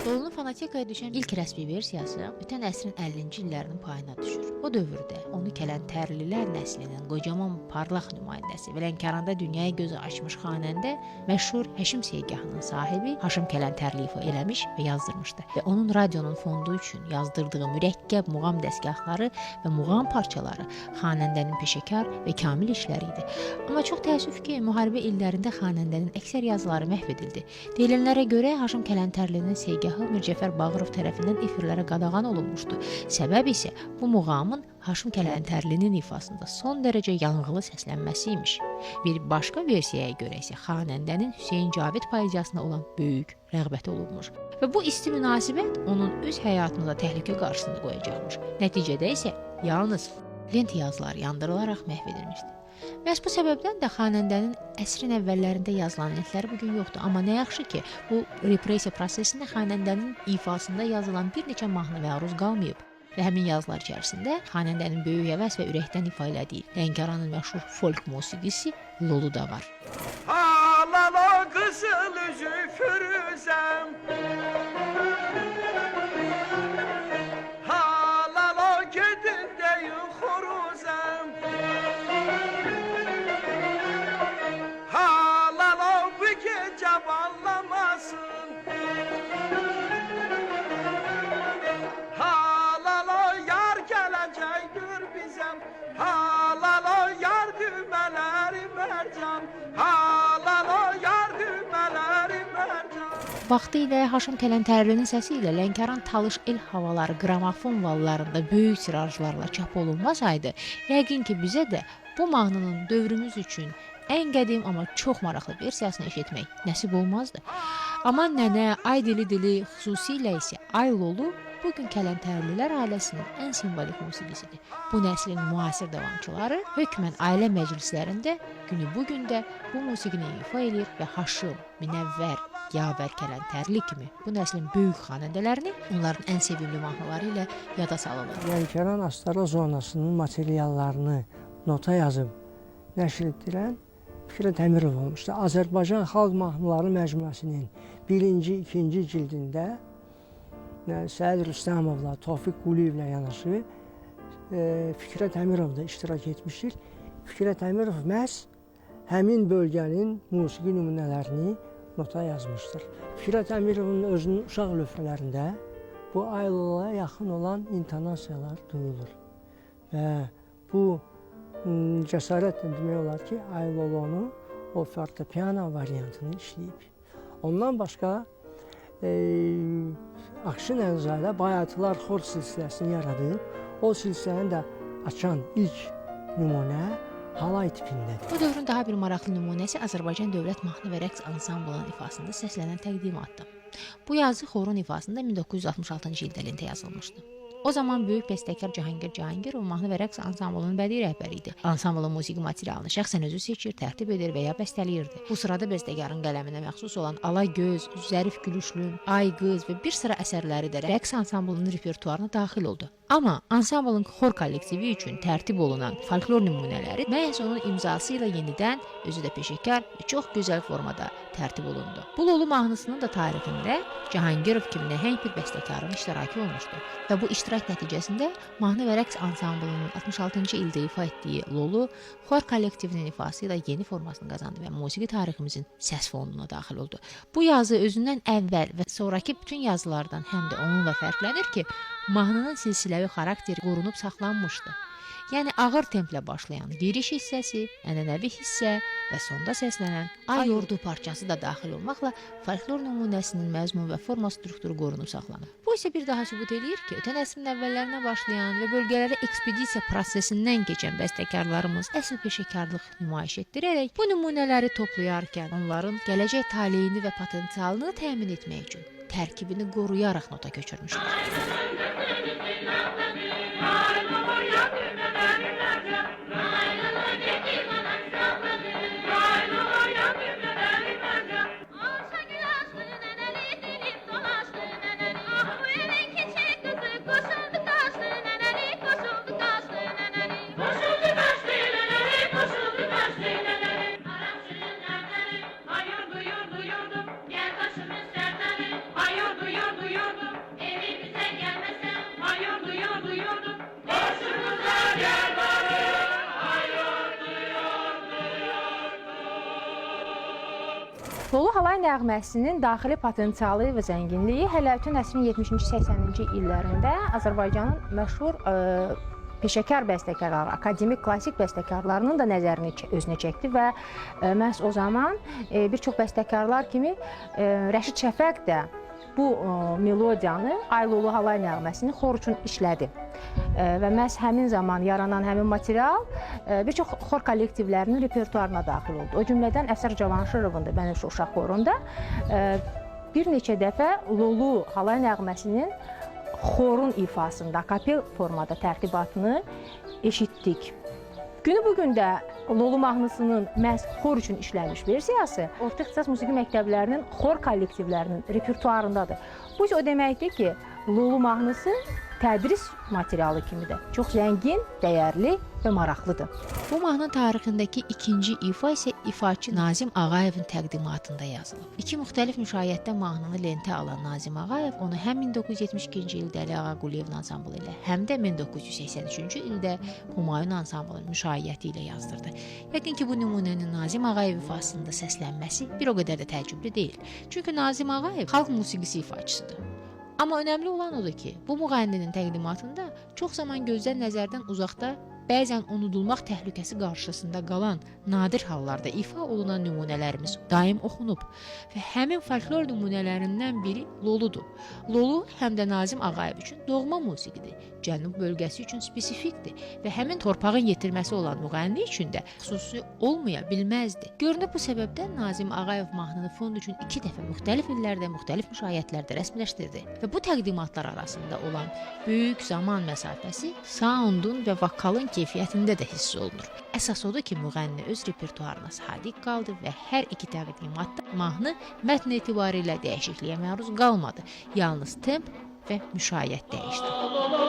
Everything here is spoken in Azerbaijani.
Lolunun fonotekaya düşən ilk rəsmi versiyası ötən əsrin 50-ci illərinin payına düşür. O dövrdə onu Kələntərlilər nəslinin qocaman parlaq nümayəndəsi və Lənkəranda dünyaya gözü açmış xanəndə məşhur Həşim Seygahının sahibi Haşim Kələntərli ifa eləmiş və yazdırmışdı. Və onun radionun fondu üçün yazdırdığı mürəkkəb muğam dəstgahları və muğam parçaları xanəndənin peşəkar və kamil işləri idi. Amma çox təəssüf ki, müharibə illərində xanəndənin əksər yazıları məhv edildi. Deyilənlərə görə Haşim Kələntərlinin Seygahı Mircəfər Bağırov tərəfindən efirlərə qadağan olunmuşdu. Səbəb isə bu muğamın Haşim Kələntərlinin ifasında son dərəcə yanğılı səslənməsi imiş. Bir başqa versiyaya görə isə xanəndənin Hüseyn Cavid poeziyasına olan böyük rəğbəti olunmuş. Və bu isti münasibət onun öz həyatını da təhlükə qarşısında qoyacaqmış. Nəticədə isə yalnız lent yazıları yandırılaraq məhv edilmişdi. Məhz bu səbəbdən də xanəndənin əsrin əvvəllərində yazılan lentləri bugün yoxdur. Amma nə yaxşı ki, bu repressiya prosesində xanəndənin ifasında yazılan bir neçə mahnı məruz qalmayıb. Və həmin yazılar içərisində xanəndənin böyük həvəs və ürəkdən ifa elədiyi Lənkəranın məşhur folk musiqisi Lolu da var. Halala qızıl üzü fürüzəm, halala gedin deyin xoruzəm, halala bu gecə vallamasın, halala yar gələcəkdir bizəm, halala yar dümələri mərcan, halala yar dümələri mərcan. Vaxtilə Haşim Kələntərlinin səsi ilə Lənkəran Talış el havaları qramofon vallarında böyük tirajlarla çap olunmasaydı, yəqin ki bizə də bu mahnının dövrümüz üçün ən qədim amma çox maraqlı versiyasını eşitmək nəsib olmazdı. Aman nənə, ay dili, xüsusilə isə Ay Lolu bugün Kələntərlilər ailəsinin ən simvolik musiqisidir. Bu nəslin müasir davamçıları hökmən ailə məclislərində günü bu gündə bu musiqini ifa edir və Haşim, Minəvvər, Yavər Kələntərli kimi bu nəslin böyük xanəndələrini onların ən sevimli mahnıları ilə yada salırlar. Lənkəran Astara zonasının materiallarını nota yazıb nəşr etdirən Fikrət Əmirov olmuşdu. Azərbaycan Xalq Mahnıları Məcmuəsinin 1-ci, 2-ci cildində Səid Rüstəmovla, Tofiq Quliyevlə yanaşı Fikrət Əmirov da iştirak etmişdir. Fikrət Əmirov məhz həmin bölgənin musiqi nümunələrini nota yazmışdır. Fikrət Əmirovun özünün uşaq lövhələrində bu Aylolaya yaxın olan intonasiyalar duyulur. Və bu cəsarətlə demək olar ki, Aylolunu o fortepiano variantını işləyib. Ondan başqa Akşin Əlzadə Bayatılar xor silsiləsini yaradıb. O silsiləni də açan ilk nümunə halay tipindədir. Bu dövrün daha bir maraqlı nümunəsi Azərbaycan Dövlət Mahnı və Rəqs Ansamblının ifasında səslənən təqdimatdır. Bu yazı xorun ifasında 1966-cı ildə lentə yazılmışdı. O zaman böyük bəstəkar Cahangir Cahangirov mahnı və rəqs ansamblının bədii rəhbəri idi. Ansamblın musiqi materialını şəxsən özü seçir, tərtib edir və ya bəstələyirdi. Bu sırada bəstəkarın qələminə məxsus olan Ala Göz, Zərif Gülüşlüm, Ay Qız və bir sıra əsərləri də rəqs ansamblının repertuarına daxil oldu. Amma ansamblın xor kollektivi üçün tərtib olunan folklor nümunələri məhz onun imzası ilə yenidən özü də peşəkar və çox gözəl formada tərtib olundu. Bu Lolu mahnısının da tarixində Cahangirov kimi nəhəng bir bəstəkarın iştirakı olmuşdu. Və bu iştirak nəticəsində mahnı və rəqs ansamblının 66-cı ildə ifa etdiyi Lolu xor kollektivinin ifası ilə yeni formasını qazandı və musiqi tariximizin səs fonduna daxil oldu. Bu yazı özündən əvvəl və sonrakı bütün yazılardan həm də onunla fərqlənir ki, mahnının silsiləvi xarakteri qorunub saxlanmışdı. Yəni ağır templə başlayan giriş hissəsi, ənənəvi hissə və sonda səslənən Ay Ordu parçası da daxil olmaqla folklor nümunəsinin məzmun və forma strukturu qorunub saxlanıb. Bu isə bir daha sübut edir ki, ötən əsrin əvvəllərinə başlayan və bölgələrə ekspedisiya prosesindən keçən bəstəkarlarımız əsl peşəkarlıq nümayiş etdirərək bu nümunələri toplayarkən onların gələcək taleyini və potensialını təmin etmək üçün tərkibini qoruyaraq nota köçürmüşlər. Duyurdu, gel başımız sertleri, ay yurdu, Lolu halay nəğməsinin daxili potensialı və zənginliyi hələ ötən əsrin 70-ci, 80-ci illərində Azərbaycanın məşhur peşəkar bəstəkarları, akademik klassik bəstəkarlarının da nəzərini özünə çəkdi və məhz o zaman bir çox bəstəkarlar kimi Rəşid Şəfəq də bu melodiyanı Ay Lolu halay nəğməsini xor üçün işlədi. Və məhz həmin zaman yaranan həmin material bir çox xor kollektivlərinin repertuarına daxil oldu. O cümlədən Əfsər Cavanşirovun da Bənövşə Uşaq Xorunda bir neçə dəfə Lolu halay nəğməsinin xorun ifasında, akapel formada tərtibatını eşitdik. Günü bugün də Lolu mahnısının məhz xor üçün işlənmiş versiyası orta ixtisas musiqi məktəblərinin xor kollektivlərinin repertuarındadır. Bu o deməkdir ki, Lolu mahnısı tədris materialı kimi də çox zəngin, dəyərli və maraqlıdır. Bu mahnı tarixindəki ikinci ifa isə ifaçı Nazim Ağayevin təqdimatında yazılıb. İki müxtəlif müşayiətdə mahnını lentə alan Nazim Ağayev onu həm 1972-ci ildə Əli Ağa Quliyevin ansamblı ilə, həm də 1983-cü ildə Humayun ansamblının müşayiəti ilə yazdırdı. Yəqin ki, bu nümunənin Nazim Ağayev ifasında səslənməsi bir o qədər də təəccüblü deyil. Çünki Nazim Ağayev xalq musiqisi ifaçısıdır. Amma önəmli olan odur ki, bu müğənninin təqdimatında çox zaman gözdən nəzərdən uzaqda, bəzən unudulmaq təhlükəsi qarşısında qalan nadir hallarda ifa olunan nümunələrimiz daim oxunub və həmin folklor nümunələrindən biri Loludur. Lolu həm də Nazim Ağayev üçün doğma musiqidir, Cənub bölgəsi üçün spesifikdir və həmin torpağın yetirməsi olan müğənni üçün də xüsusi olmaya bilməzdi. Görünür bu səbəbdən Nazim Ağayev mahnını fond üçün 2 dəfə müxtəlif illərdə, müxtəlif müşayiətlərdə rəsmiləşdirdi və bu təqdimatlar arasında olan böyük zaman məsafəsi soundun və vokalın keyfiyyətində də hiss olunur. Əsas odur ki, müğənni öz repertuarına sadiq qaldı və hər iki təqdimatda mahnı mətn etibarilə dəyişikliyə məruz qalmadı. Yalnız temp və müşayiət dəyişdi.